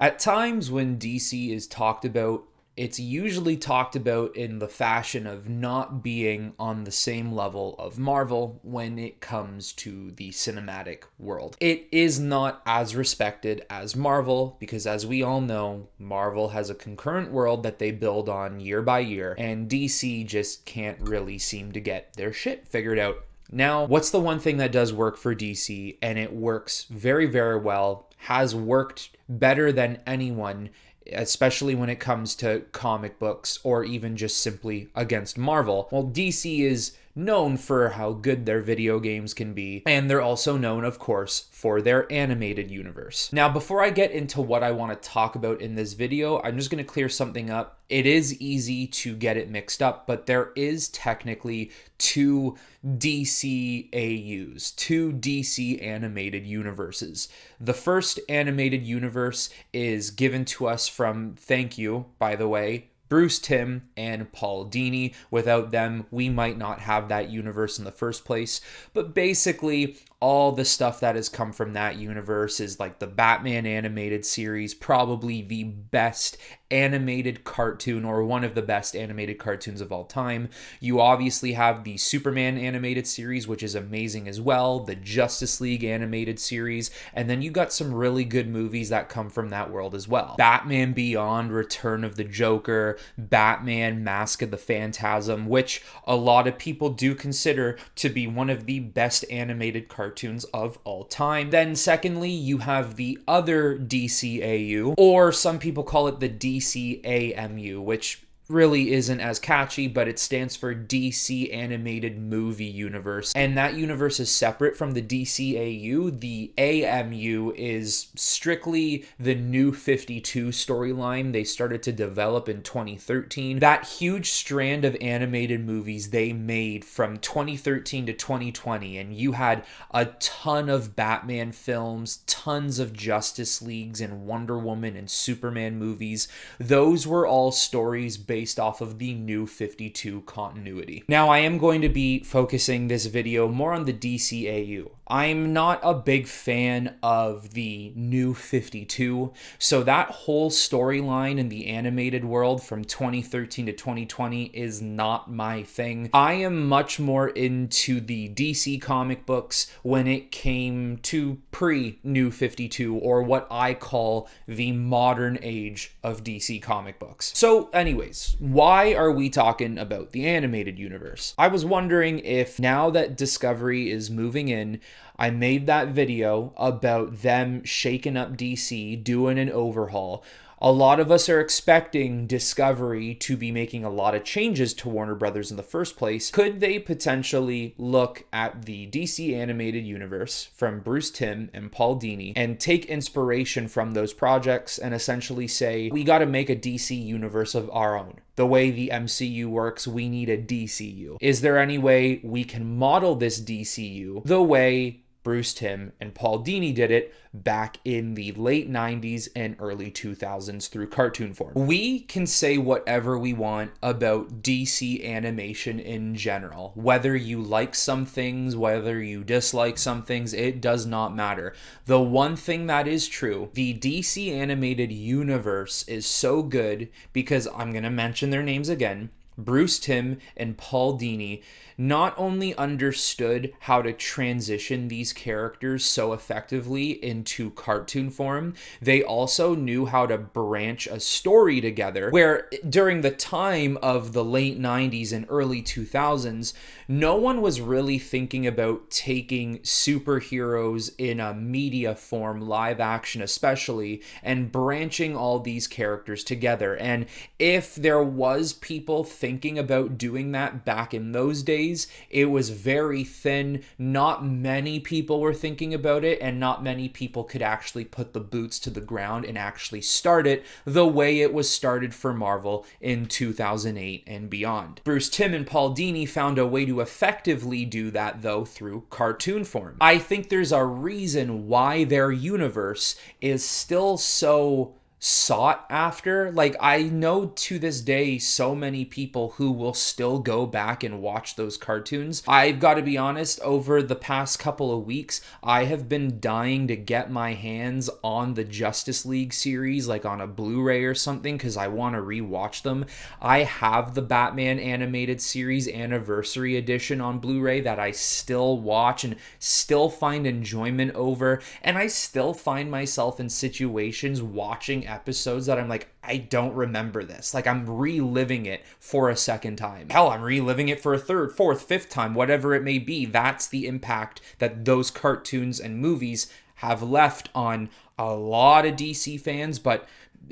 At times when DC is talked about, it's usually talked about in the fashion of not being on the same level of Marvel when it comes to the cinematic world. It is not as respected as Marvel because, as we all know, Marvel has a concurrent world that they build on year by year, and DC just can't really seem to get their shit figured out. Now, what's the one thing that does work for DC, and it works very, very well, has worked better than anyone, especially when it comes to comic books or even just simply against Marvel? Well, DC is known for how good their video games can be, and they're also known, of course, for their animated universe. Now, before I get into what I want to talk about in this video, I'm just going to clear something up. It is easy to get it mixed up, but there is technically two DCAUs, two DC animated universes. The first animated universe is given to us from, thank you, by the way, Bruce Timm and Paul Dini. Without them, we might not have that universe in the first place. But basically, all the stuff that has come from that universe is like the Batman animated series, probably the best animated cartoon or one of the best animated cartoons of all time. You obviously have the Superman animated series, which is amazing as well, the Justice League animated series, and then you got some really good movies that come from that world as well. Batman Beyond, Return of the Joker, Batman Mask of the Phantasm, which a lot of people do consider to be one of the best animated cartoons of all time. Then secondly, you have the other DCAU, or some people call it the DCAMU, which really isn't as catchy, but it stands for DC Animated Movie Universe. And that universe is separate from the DCAU. The AMU is strictly the New 52 storyline they started to develop in 2013. That huge strand of animated movies they made from 2013 to 2020, and you had a ton of Batman films, tons of Justice Leagues and Wonder Woman and Superman movies. Those were all stories based off of the New 52 continuity. Now, I am going to be focusing this video more on the DCAU. I'm not a big fan of the New 52, so that whole storyline in the animated world from 2013 to 2020 is not my thing. I am much more into the DC comic books when it came to pre-New 52, or what I call the modern age of DC comic books. So anyways, why are we talking about the animated universe? I was wondering if, now that Discovery is moving in, I made that video about them shaking up DC, doing an overhaul. A lot of us are expecting Discovery to be making a lot of changes to Warner Brothers in the first place. Could they potentially look at the DC animated universe from Bruce Timm and Paul Dini and take inspiration from those projects and essentially say, we got to make a DC universe of our own? The way the MCU works, we need a DCU. Is there any way we can model this DCU the way Bruce Timm and Paul Dini did it back in the late 90s and early 2000s through cartoon form? We can say whatever we want about DC animation in general. Whether you like some things, whether you dislike some things, it does not matter. The one thing that is true, the DC animated universe is so good because, I'm going to mention their names again, Bruce Timm and Paul Dini not only understood how to transition these characters so effectively into cartoon form, they also knew how to branch a story together, where during the time of the late 90s and early 2000s, no one was really thinking about taking superheroes in a media form, live action especially, and branching all these characters together. And if there was people thinking about doing that back in those days, it was very thin. Not many people were thinking about it, and not many people could actually put the boots to the ground and actually start it the way it was started for Marvel in 2008 and beyond. Bruce Timm and Paul Dini found a way to effectively do that, though, through cartoon form. I think there's a reason why their universe is still so sought after. Like, I know to this day so many people who will still go back and watch those cartoons. I've got to be honest, over the past couple of weeks, I have been dying to get my hands on the Justice League series, like on a Blu-ray or something, because I want to rewatch them. I have the Batman animated series anniversary edition on Blu-ray that I still watch and still find enjoyment over, and I still find myself in situations watching episodes that I'm like, I don't remember this. Like, I'm reliving it for a second time. Hell, I'm reliving it for a third, fourth, fifth time, whatever it may be. That's the impact that those cartoons and movies have left on a lot of DC fans, but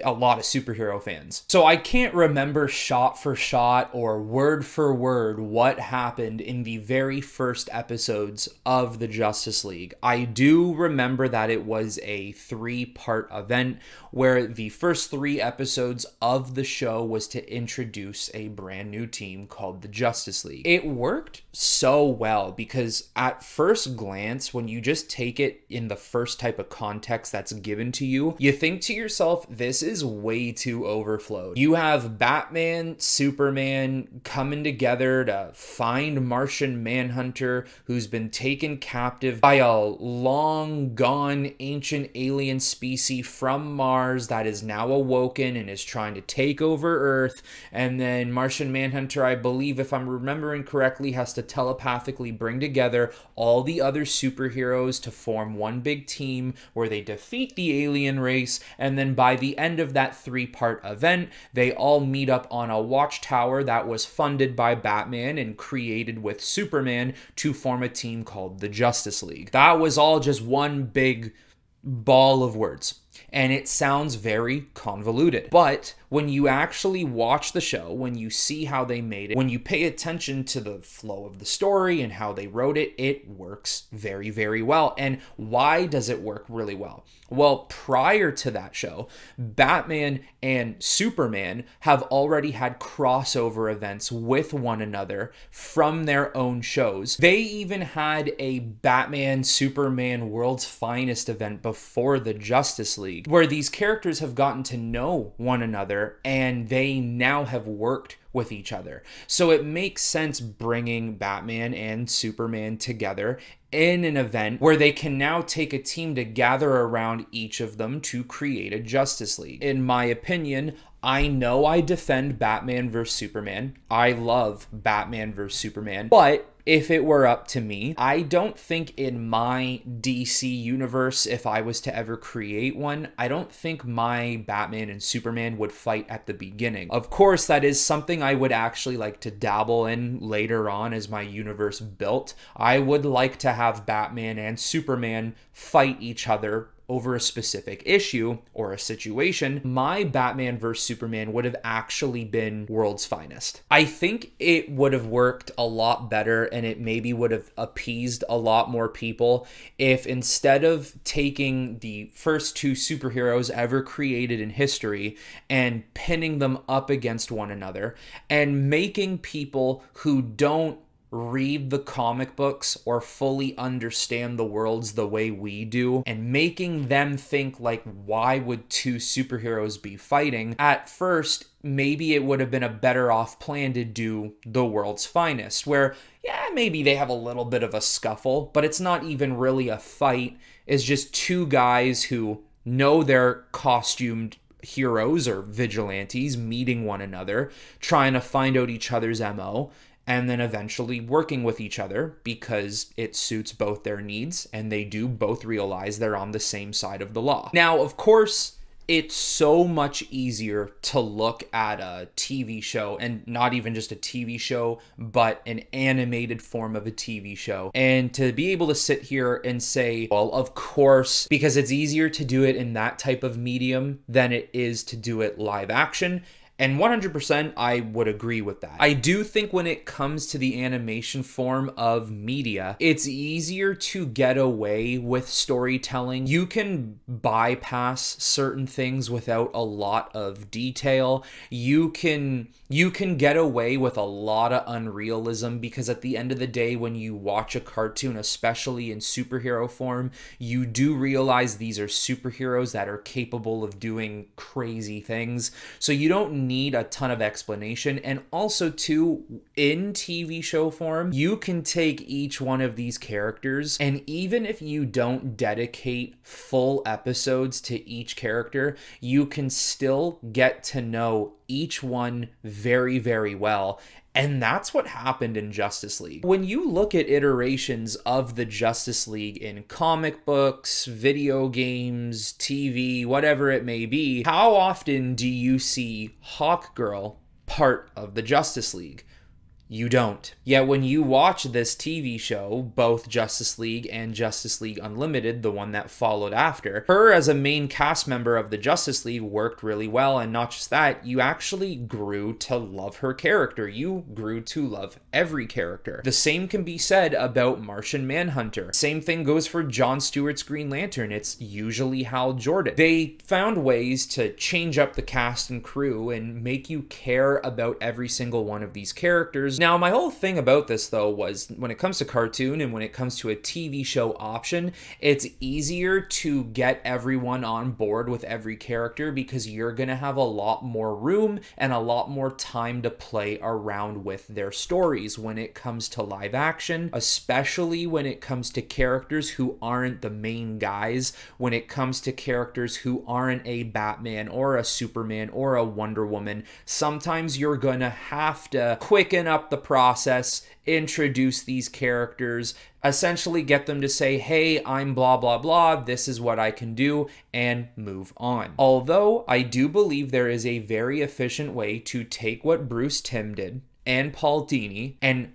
a lot of superhero fans. So I can't remember shot for shot or word for word what happened in the very first episodes of the Justice League. I do remember that it was a 3-part event where the first 3 episodes of the show was to introduce a brand new team called the Justice League. It worked so well because at first glance, when you just take it in the first type of context that's given to you, you think to yourself, this is way too overflowed. You have Batman, Superman coming together to find Martian Manhunter, who's been taken captive by a long gone ancient alien species from Mars that is now awoken and is trying to take over Earth. And then Martian Manhunter, I believe, if I'm remembering correctly, has to telepathically bring together all the other superheroes to form one big team where they defeat the alien race. And then by the end of that 3-part event, they all meet up on a watchtower that was funded by Batman and created with Superman to form a team called the Justice League. That was all just one big ball of words. And it sounds very convoluted. But when you actually watch the show, when you see how they made it, when you pay attention to the flow of the story and how they wrote it, it works very, very well. And why does it work really well? Well, prior to that show, Batman and Superman have already had crossover events with one another from their own shows. They even had a Batman Superman World's Finest event before the Justice League, where these characters have gotten to know one another and they now have worked with each other. So it makes sense bringing Batman and Superman together in an event where they can now take a team to gather around each of them to create a Justice League. In my opinion, I know I defend Batman vs. Superman. I love Batman vs. Superman. But if it were up to me, I don't think in my DC universe, if I was to ever create one, I don't think my Batman and Superman would fight at the beginning. Of course, that is something I would actually like to dabble in later on as my universe built. I would like to have Batman and Superman fight each other over a specific issue or a situation. My Batman vs. Superman would have actually been World's Finest. I think it would have worked a lot better and it maybe would have appeased a lot more people if instead of taking the first 2 superheroes ever created in history and pinning them up against one another and making people who don't read the comic books or fully understand the worlds the way we do and making them think like, why would 2 superheroes be fighting? At first, maybe it would have been a better off plan to do the World's Finest, where maybe they have a little bit of a scuffle, but it's not even really a fight. It's just 2 guys who know they're costumed heroes or vigilantes meeting one another, trying to find out each other's MO, and then eventually working with each other because it suits both their needs and they do both realize they're on the same side of the law. Now, of course, it's so much easier to look at a TV show, and not even just a TV show, but an animated form of a TV show, and to be able to sit here and say, well, of course, because it's easier to do it in that type of medium than it is to do it live action. And 100% I would agree with that. I do think when it comes to the animation form of media, it's easier to get away with storytelling. You can bypass certain things without a lot of detail. You can get away with a lot of unrealism, because at the end of the day, when you watch a cartoon, especially in superhero form, you do realize these are superheroes that are capable of doing crazy things. So you don't need a ton of explanation. And also too, in TV show form, you can take each one of these characters, and even if you don't dedicate full episodes to each character, you can still get to know each one very, very well. And that's what happened in Justice League. When you look at iterations of the Justice League in comic books, video games, TV, whatever it may be, how often do you see Hawkgirl part of the Justice League? You don't. Yet when you watch this TV show, both Justice League and Justice League Unlimited, the one that followed after, her as a main cast member of the Justice League worked really well. And not just that, you actually grew to love her character. You grew to love every character. The same can be said about Martian Manhunter. Same thing goes for Jon Stewart's Green Lantern. It's usually Hal Jordan. They found ways to change up the cast and crew and make you care about every single one of these characters. Now, my whole thing about this, though, was when it comes to cartoon and when it comes to a TV show option, it's easier to get everyone on board with every character because you're going to have a lot more room and a lot more time to play around with their stories when it comes to live action, especially when it comes to characters who aren't the main guys, when it comes to characters who aren't a Batman or a Superman or a Wonder Woman. Sometimes you're going to have to quicken up the process, introduce these characters, essentially get them to say, hey, I'm blah, blah, blah, this is what I can do, and move on. Although I do believe there is a very efficient way to take what Timm did and Paul Dini and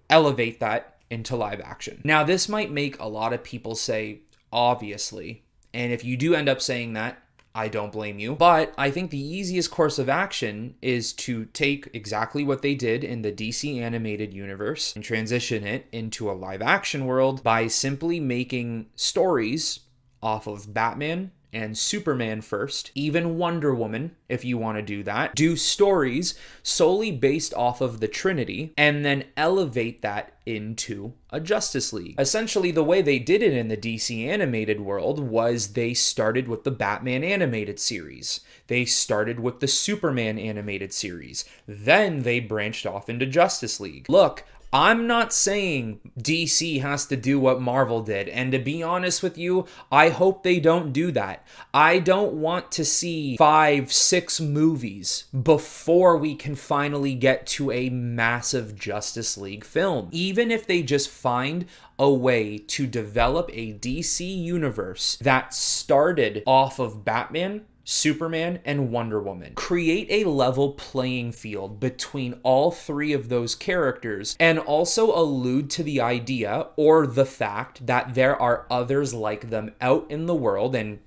elevate that into live action. Now, this might make a lot of people say, obviously, and if you do end up saying that, I don't blame you. But I think the easiest course of action is to take exactly what they did in the DC animated universe and transition it into a live action world by simply making stories off of Batman and Superman first, even Wonder Woman, if you want to do that. Do stories solely based off of the Trinity, and then elevate that into a Justice League. Essentially, the way they did it in the DC animated world was they started with the Batman animated series. They started with the Superman animated series. Then they branched off into Justice League. Look, I'm not saying DC has to do what Marvel did, and to be honest with you, I hope they don't do that. I don't want to see 5-6 movies before we can finally get to a massive Justice League film. Even if they just find a way to develop a DC universe that started off of Batman, Superman, and Wonder Woman. Create a level playing field between all three of those characters, and also allude to the idea or the fact that there are others like them out in the world and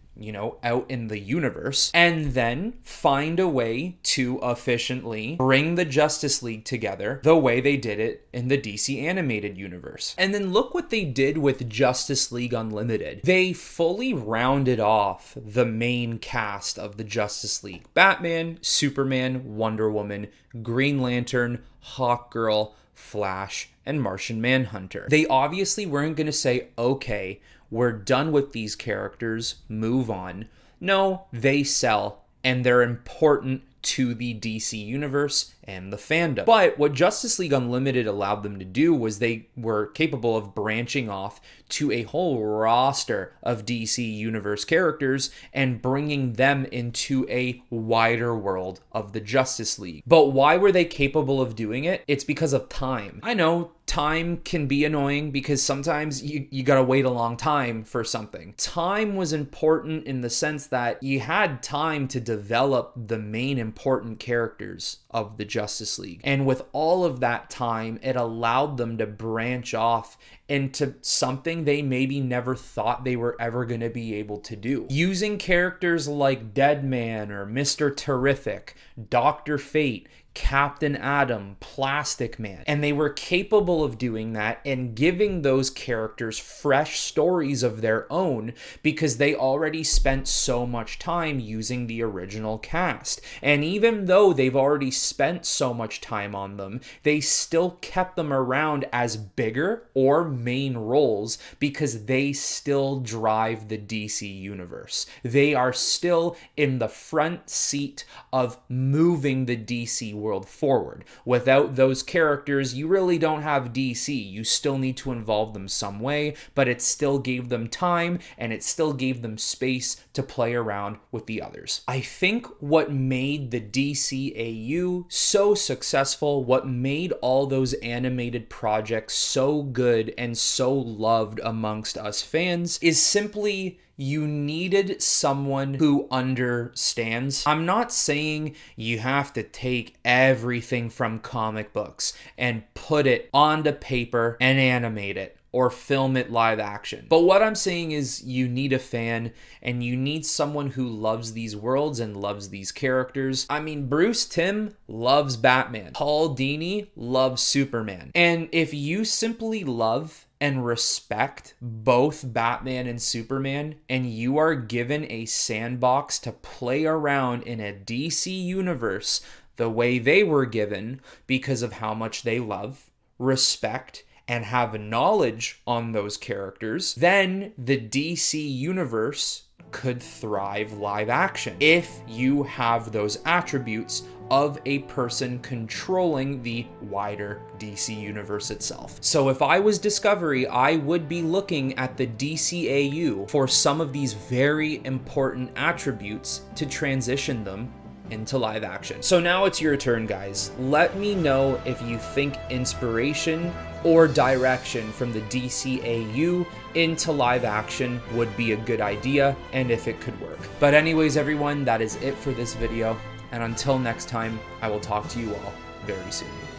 out in the universe, and then find a way to efficiently bring the Justice League together the way they did it in the DC animated universe. And then look what they did with Justice League Unlimited. They fully rounded off the main cast of the Justice League. Batman, Superman, Wonder Woman, Green Lantern, Hawkgirl, Flash, and Martian Manhunter. They obviously weren't going to say, okay, we're done with these characters, move on. No, they sell, and they're important to the DC universe and the fandom. But what Justice League Unlimited allowed them to do was they were capable of branching off to a whole roster of DC universe characters and bringing them into a wider world of the Justice League. But why were they capable of doing it? It's because of time. I know time can be annoying because sometimes you gotta wait a long time for something. Time was important in the sense that you had time to develop the main important characters of the Justice Justice League. And with all of that time, it allowed them to branch off into something they maybe never thought they were ever going to be able to do. Using characters like Deadman or Mr. Terrific, Dr. Fate, Captain Atom, Plastic Man. And they were capable of doing that and giving those characters fresh stories of their own because they already spent so much time using the original cast. And even though they've already spent so much time on them, they still kept them around as bigger or main roles because they still drive the DC universe. They are still in the front seat of moving the DC world forward. Without those characters, you really don't have DC. You still need to involve them some way, but it still gave them time and it still gave them space to play around with the others. I think what made the DCAU so successful, what made all those animated projects so good and so loved amongst us fans, is simply you needed someone who understands. I'm not saying you have to take everything from comic books and put it onto paper and animate it or film it live action. But what I'm saying is you need a fan and you need someone who loves these worlds and loves these characters. I mean, Bruce Timm loves Batman. Paul Dini loves Superman. And if you simply love and respect both Batman and Superman, and you are given a sandbox to play around in a DC universe the way they were given because of how much they love, respect, and have knowledge on those characters, then the DC universe could thrive live action if you have those attributes of a person controlling the wider DC universe itself. So if I was Discovery, I would be looking at the DCAU for some of these very important attributes to transition them into live action. So now it's your turn, guys. Let me know if you think inspiration or direction from the DCAU into live action would be a good idea and if it could work. But anyways, everyone, that is it for this video. And until next time, I will talk to you all very soon.